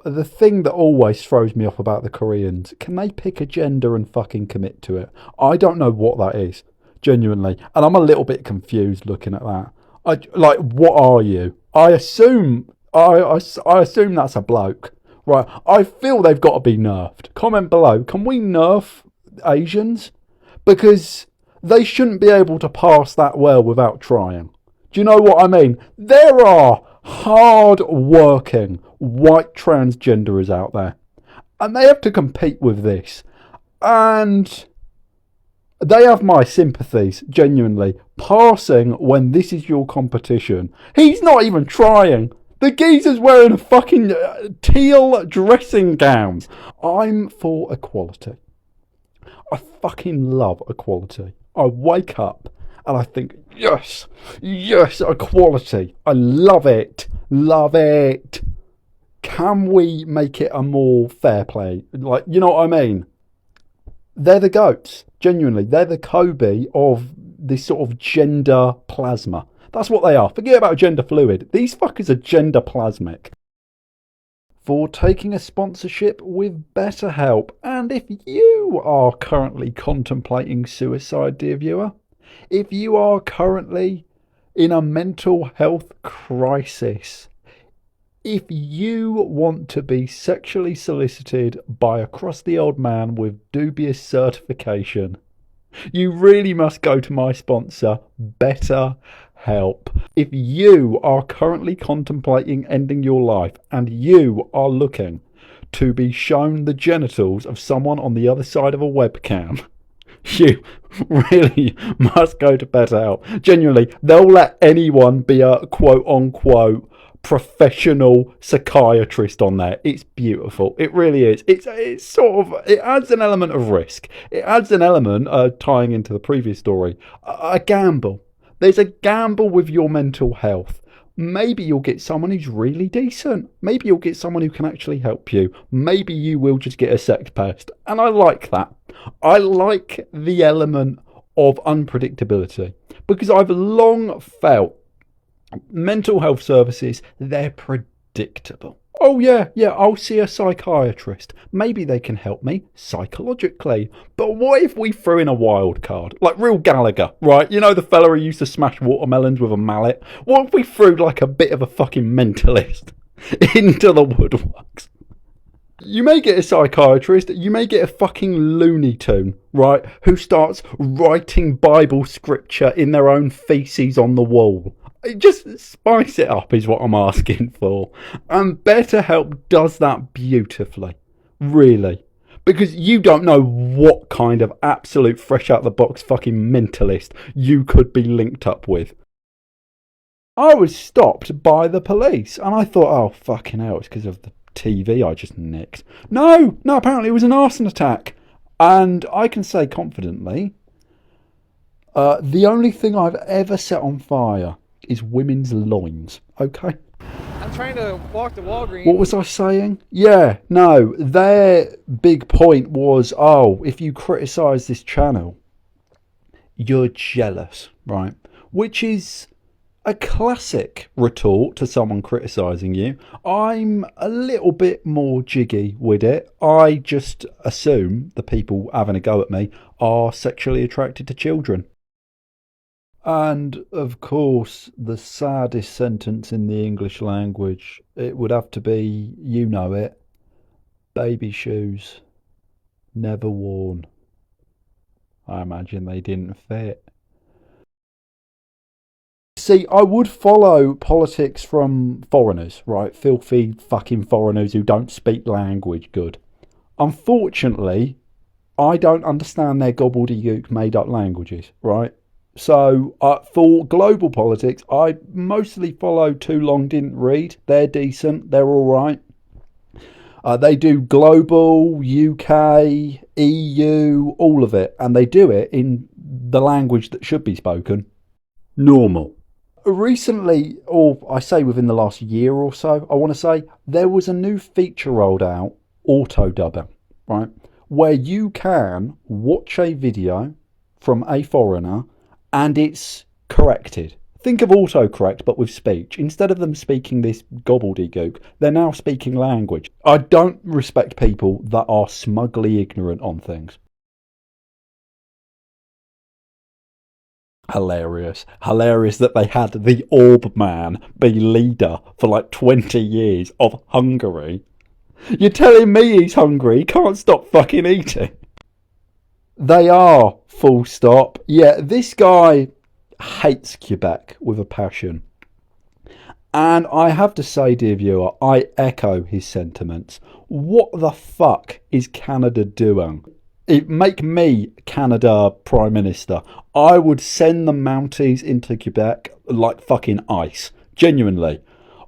The thing that always throws me off about the Koreans, can they pick a gender and fucking commit to it? I don't know what that is, genuinely. And I'm a little bit confused looking at that. Like, what are you? I assume that's a bloke. Right, I feel they've got to be nerfed. Comment below, can we nerf Asians? Because they shouldn't be able to pass that well without trying. Do you know what I mean? There are hard-working white transgenders out there, and they have to compete with this. And they have my sympathies, genuinely. Passing when this is your competition. He's not even trying. The geezer's wearing a fucking teal dressing gown. I'm for equality. I fucking love equality. I wake up and I think, yes, equality. I love it. Love it. Can we make it a more fair play? Like, you know what I mean? They're the goats. Genuinely. They're the Kobe of this sort of gender plasma. That's what they are. Forget about gender fluid. These fuckers are gender plasmic. For taking a sponsorship with BetterHelp. And if you are currently contemplating suicide, dear viewer, if you are currently in a mental health crisis, if you want to be sexually solicited by a crusty old man with dubious certification, you really must go to my sponsor, BetterHelp. If you are currently contemplating ending your life and you are looking to be shown the genitals of someone on the other side of a webcam, you really must go to BetterHelp. Genuinely, they'll let anyone be a quote-unquote professional psychiatrist on there. It's beautiful. It really is. It's sort of, it adds an element of risk. It adds an element, tying into the previous story, a gamble. There's a gamble with your mental health. Maybe you'll get someone who's really decent. Maybe you'll get someone who can actually help you. Maybe you will just get a sex pest. And I like that. I like the element of unpredictability. Because I've long felt mental health services, they're predictable. Oh yeah, I'll see a psychiatrist. Maybe they can help me psychologically. But what if we threw in a wild card? Like real Gallagher, right? You know the fella who used to smash watermelons with a mallet? What if we threw like a bit of a fucking mentalist into the woodworks? You may get a psychiatrist, you may get a fucking Looney Tune, right? Who starts writing Bible scripture in their own feces on the wall. Just spice it up is what I'm asking for. And BetterHelp does that beautifully. Really. Because you don't know what kind of absolute fresh out the box fucking mentalist you could be linked up with. I was stopped by the police and I thought, oh fucking hell, it's because of the TV I just nicked. No, apparently it was an arson attack. And I can say confidently, the only thing I've ever set on fire is women's loins, okay? I'm trying to walk to Walgreens. What was I saying? Yeah, no, their big point was, oh, if you criticise this channel, you're jealous, right? Which is a classic retort to someone criticising you. I'm a little bit more jiggy with it. I just assume the people having a go at me are sexually attracted to children. And, of course, the saddest sentence in the English language, it would have to be, you know it, baby shoes, never worn. I imagine they didn't fit. See, I would follow politics from foreigners, right? Filthy fucking foreigners who don't speak language good. Unfortunately, I don't understand their gobbledygook made up languages, right? So, for global politics, I mostly follow Too Long Didn't Read. They're decent. They're all right. They do global, UK, EU, all of it. And they do it in the language that should be spoken. Normal. Recently, or I say within the last year or so, I want to say, there was a new feature rolled out, auto-dubbing, right? Where you can watch a video from a foreigner and it's corrected. Think of autocorrect, but with speech. Instead of them speaking this gobbledygook, they're now speaking language. I don't respect people that are smugly ignorant on things. Hilarious. Hilarious that they had the Orb Man be leader for like 20 years of Hungary. You're telling me he's hungry? He can't stop fucking eating. They are, full stop. Yeah, this guy hates Quebec with a passion. And I have to say, dear viewer, I echo his sentiments. What the fuck is Canada doing? Make me Canada Prime Minister. I would send the Mounties into Quebec like fucking ice. Genuinely.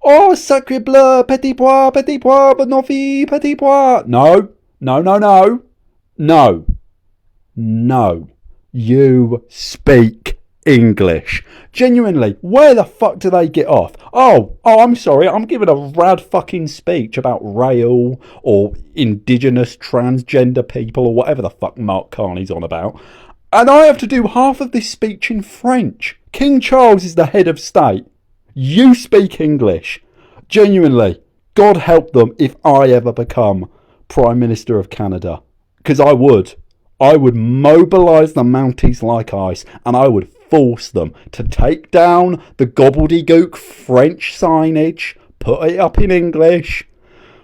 Oh, sacre bleu, petit pois, bonofi, petit pois. No, no, no, no. No. No. You speak English. Genuinely, where the fuck do they get off? Oh, I'm sorry, I'm giving a rad fucking speech about rail or indigenous transgender people or whatever the fuck Mark Carney's on about. And I have to do half of this speech in French. King Charles is the head of state. You speak English. Genuinely, God help them if I ever become Prime Minister of Canada. Because I would. I would mobilise the Mounties like ice, and I would force them to take down the gobbledygook French signage, put it up in English.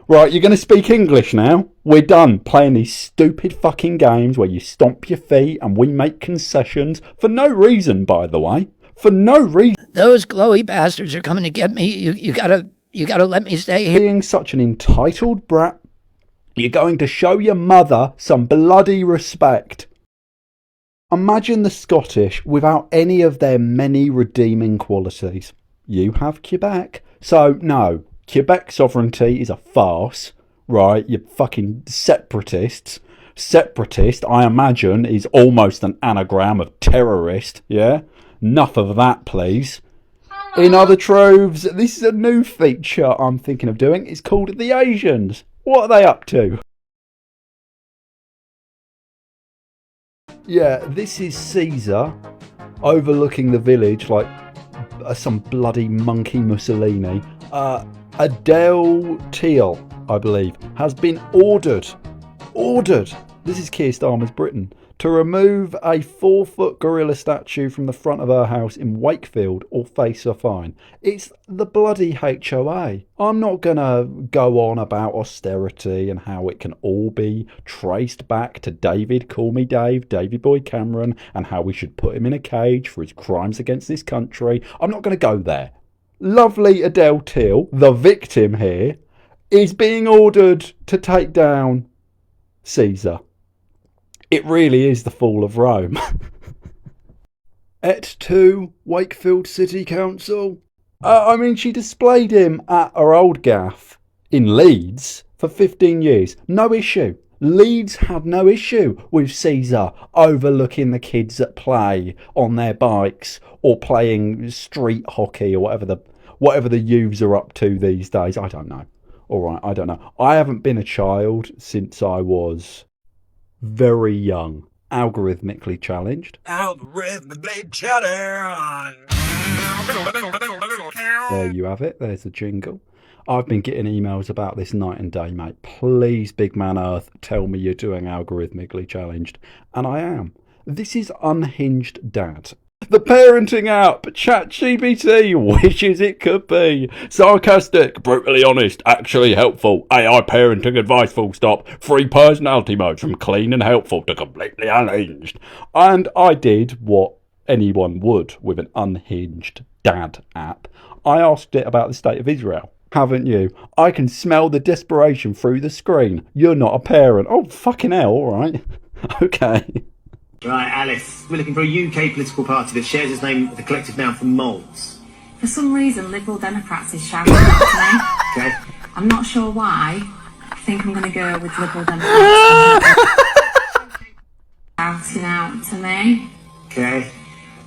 Right, you're going to speak English now? We're done playing these stupid fucking games where you stomp your feet and we make concessions for no reason, by the way. For no reason. Those glowy bastards are coming to get me. You gotta let me stay here. Being such an entitled brat, you're going to show your mother some bloody respect. Imagine the Scottish without any of their many redeeming qualities. You have Quebec. So, no, Quebec sovereignty is a farce, right? You fucking separatists. Separatist, I imagine, is almost an anagram of terrorist, yeah? Enough of that, please. In other troves, this is a new feature I'm thinking of doing. It's called The Asians. What are they up to? Yeah, this is Caesar overlooking the village like some bloody monkey Mussolini. Adele Teal, I believe, has been ordered, this is Keir Starmer's Britain, to remove a 4-foot gorilla statue from the front of her house in Wakefield or face a fine. It's the bloody HOA. I'm not going to go on about austerity and how it can all be traced back to David, call me Dave, David Boy Cameron, and how we should put him in a cage for his crimes against this country. I'm not going to go there. Lovely Adele Teal, the victim here, is being ordered to take down Caesar. It really is the fall of Rome. Et tu, Wakefield City Council? She displayed him at her old gaff in Leeds for 15 years. No issue. Leeds had no issue with Caesar overlooking the kids at play on their bikes or playing street hockey or whatever the youths are up to these days. I don't know. All right, I don't know. I haven't been a child since I was very young. Algorithmically challenged. Algorithmically challenged. There you have it. There's the jingle. I've been getting emails about this night and day, mate. Please, Big Man Earth, tell me you're doing algorithmically challenged. And I am. This is Unhinged Dad. The parenting app, ChatGPT, wishes it could be. Sarcastic, brutally honest, actually helpful. AI parenting advice, full stop. 3 personality modes from clean and helpful to completely unhinged. And I did what anyone would with an Unhinged Dad app. I asked it about the state of Israel. Haven't you? I can smell the desperation through the screen. You're not a parent. Oh, fucking hell, alright. Okay. Right, Alice, we're looking for a UK political party that shares its name with the collective noun for moles. For some reason, Liberal Democrats is shouting out to me. Okay. I'm not sure why. I think I'm going to go with Liberal Democrats. Shouting out to me. Okay.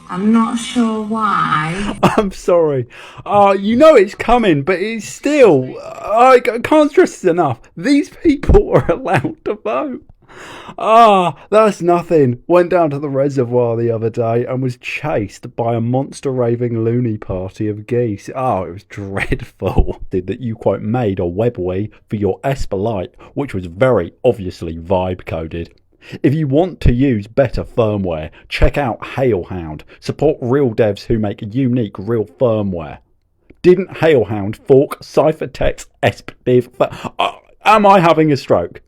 I'm not sure why. I'm sorry. You know it's coming, but it's still... I can't stress this enough. These people are allowed to vote. Ah, that's nothing. Went down to the reservoir the other day and was chased by a monster raving loony party of geese. Oh, it was dreadful. That you quote made a webwee for your Esperlite, which was very obviously vibe coded. If you want to use better firmware, check out Hailhound. Support real devs who make unique real firmware. Didn't Hailhound fork ciphertext esp-div? Am I having a stroke?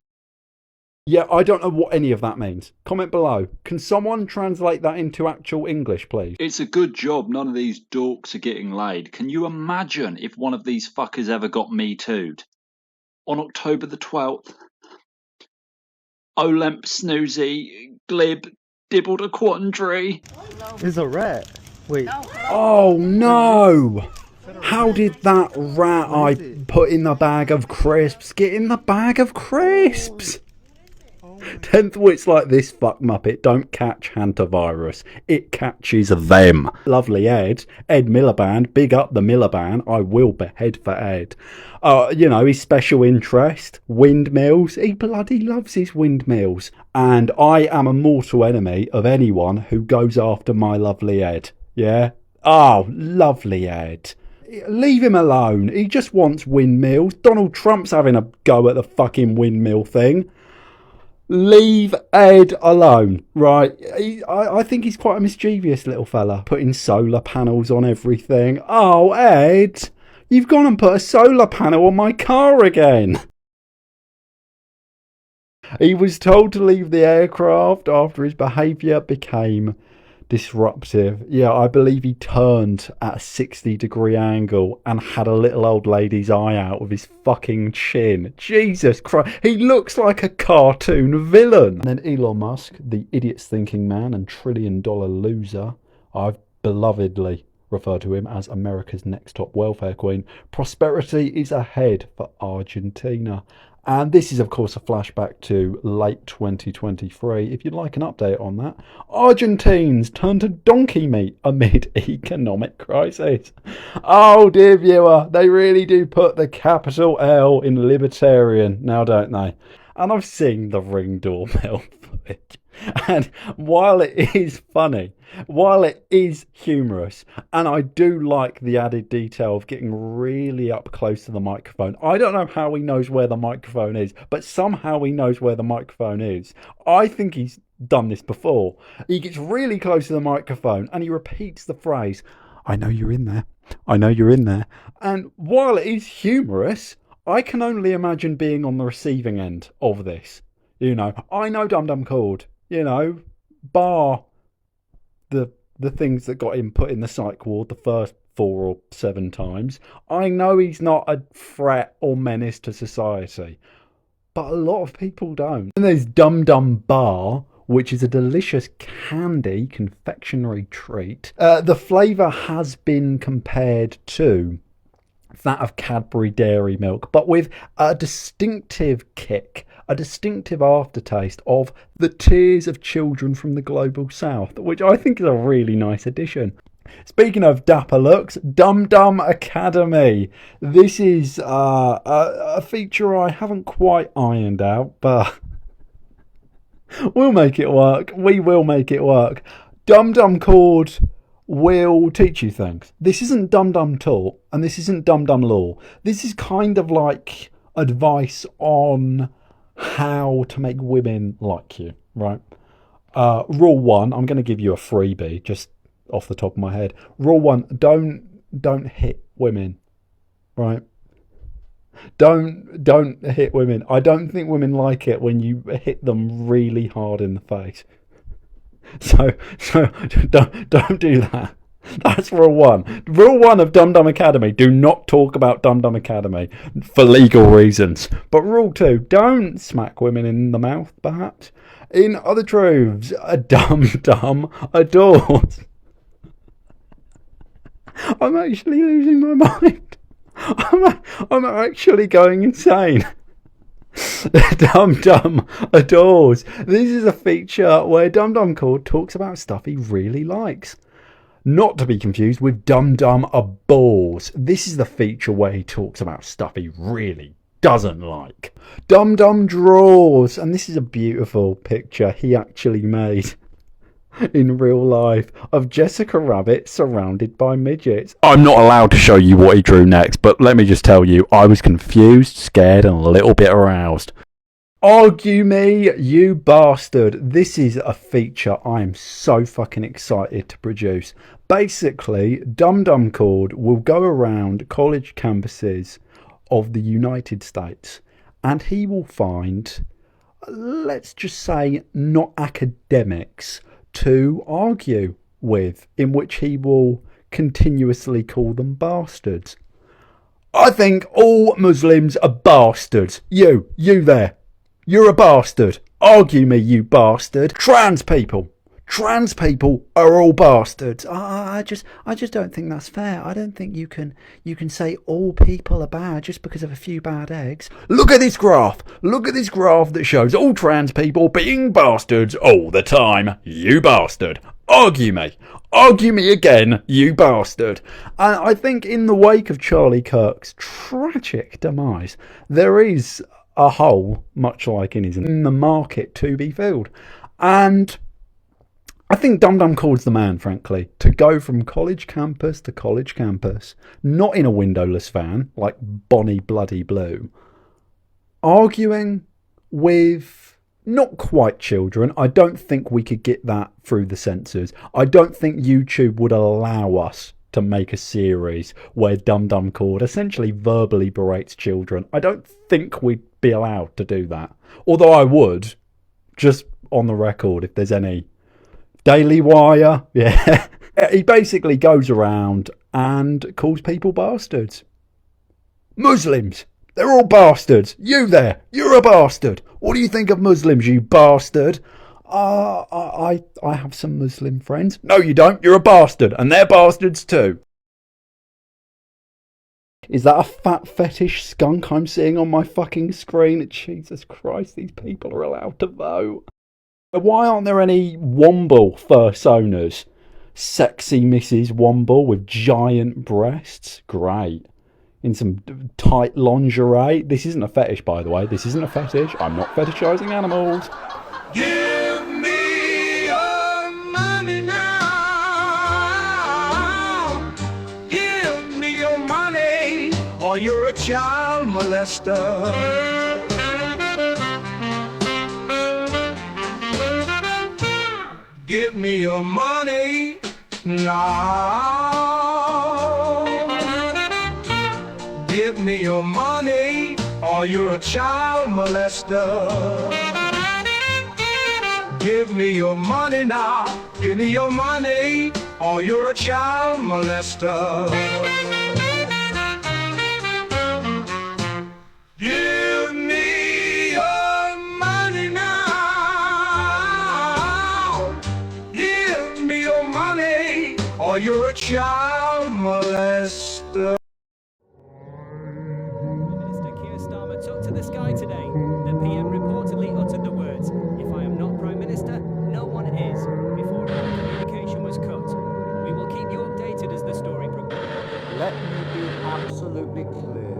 Yeah, I don't know what any of that means. Comment below. Can someone translate that into actual English, please? It's a good job none of these dorks are getting laid. Can you imagine if one of these fuckers ever got Me Too'd? On October the 12th, Olemp Snoozy, Glib, Dibbled a Quandary. It's a rat. Wait. Oh no! How did that rat I put in the bag of crisps get in the bag of crisps? 10th wits like this fuck muppet don't catch hantavirus. It catches them. Lovely Ed Miliband, big up the Miliband. I will behead for Ed. You know, his special interest, windmills. He bloody loves his windmills. And I am a mortal enemy of anyone who goes after my lovely Ed. Yeah? Oh, lovely Ed. Leave him alone. He just wants windmills. Donald Trump's having a go at the fucking windmill thing. Leave Ed alone, right? I think he's quite a mischievous little fella, putting solar panels on everything. Oh, Ed, you've gone and put a solar panel on my car again. He was told to leave the aircraft after his behaviour became disruptive. Yeah, I believe he turned at a 60-degree angle and had a little old lady's eye out with his fucking chin. Jesus Christ, he looks like a cartoon villain. And then Elon Musk, the idiot's thinking man and trillion-dollar loser, I've belovedly referred to him as America's next top welfare queen. Prosperity is ahead for Argentina. And this is, of course, a flashback to late 2023. If you'd like an update on that, Argentines turn to donkey meat amid economic crisis. Oh, dear viewer, they really do put the capital L in libertarian now, don't they? And I've seen the Ring doorbell footage. And while it is funny, while it is humorous, and I do like the added detail of getting really up close to the microphone. I don't know how he knows where the microphone is, but somehow he knows where the microphone is. I think he's done this before. He gets really close to the microphone and he repeats the phrase, "I know you're in there. I know you're in there." And while it is humorous, I can only imagine being on the receiving end of this. You know, I know DumDumChord. You know, bar the things that got him put in the psych ward the first 4 or 7 times. I know he's not a threat or menace to society, but a lot of people don't. And there's DumDum Bar, which is a delicious candy confectionery treat. The flavour has been compared to that of Cadbury Dairy Milk, but with a distinctive kick, a distinctive aftertaste of the tears of children from the global south, which I think is a really nice addition. Speaking of dapper looks, DumDum Academy. This is a feature I haven't quite ironed out, but we'll make it work. We will make it work. DumDumChord will teach you things. This isn't DumDum Taught, and this isn't DumDum Law. This is kind of like advice on how to make women like you, right? Rule 1, I'm going to give you a freebie just off the top of my head. Rule 1, don't hit women, right? Don't hit women. I don't think women like it when you hit them really hard in the face. So don't do that. That's rule 1. Rule 1 of DumDum Academy: do not talk about DumDum Academy for legal reasons. But rule 2: don't smack women in the mouth. Perhaps in other truths, a DumDum adores. I'm actually losing my mind. I'm actually going insane. DumDum adores. This is a feature where DumDumChord talks about stuff he really likes. Not to be confused with DumDum abhors. This is the feature where he talks about stuff he really doesn't like. DumDum draws, and this is a beautiful picture he actually made in real life of Jessica Rabbit surrounded by midgets. I'm not allowed to show you what he drew next, but let me just tell you, I was confused, scared, and a little bit aroused. Argue me, you bastard. This is a feature I am so fucking excited to produce. Basically, DumDumChord will go around college campuses of the United States and he will find, let's just say, not academics to argue with, in which he will continuously call them bastards. I think all Muslims are bastards. You there. You're a bastard. Argue me, you bastard. Trans people are all bastards. I just don't think that's fair. I don't think you can say all people are bad just because of a few bad eggs. Look at this graph. Look at this graph that shows all trans people being bastards all the time. You bastard. Argue me. Argue me again, you bastard. And I think in the wake of Charlie Kirk's tragic demise, there is a hole, much like in the market to be filled. And I think DumDumChord's the man, frankly, to go from college campus to college campus, not in a windowless van like Bonnie Bloody Blue, arguing with not quite children. I don't think we could get that through the censors. I don't think YouTube would allow us to make a series where DumDumChord essentially verbally berates children. I don't think we'd be allowed to do that. Although I would, just on the record, if there's any Daily Wire, yeah. He basically goes around and calls people bastards. Muslims, they're all bastards. You there, you're a bastard. What do you think of Muslims, you bastard? I have some Muslim friends. No, you don't. You're a bastard, and they're bastards too. Is that a fat fetish skunk I'm seeing on my fucking screen? Jesus Christ, these people are allowed to vote. Why aren't there any Womble fursonas? Sexy Mrs. Womble with giant breasts. Great. In some tight lingerie. This isn't a fetish, by the way. This isn't a fetish. I'm not fetishizing animals. Give me your money now. Give me your money, or you're a child molester. Give me your money now. Give me your money, or you're a child molester. Give me your money now. Give me your money, or you're a child molester. Give me your money now. Give me your money, or you're a child molester. Minister Keir Starmer took to the sky today. The PM reportedly uttered the words, "If I am not Prime Minister, no one is," before all communication was cut. We will keep you updated as the story progresses. Let me be absolutely clear.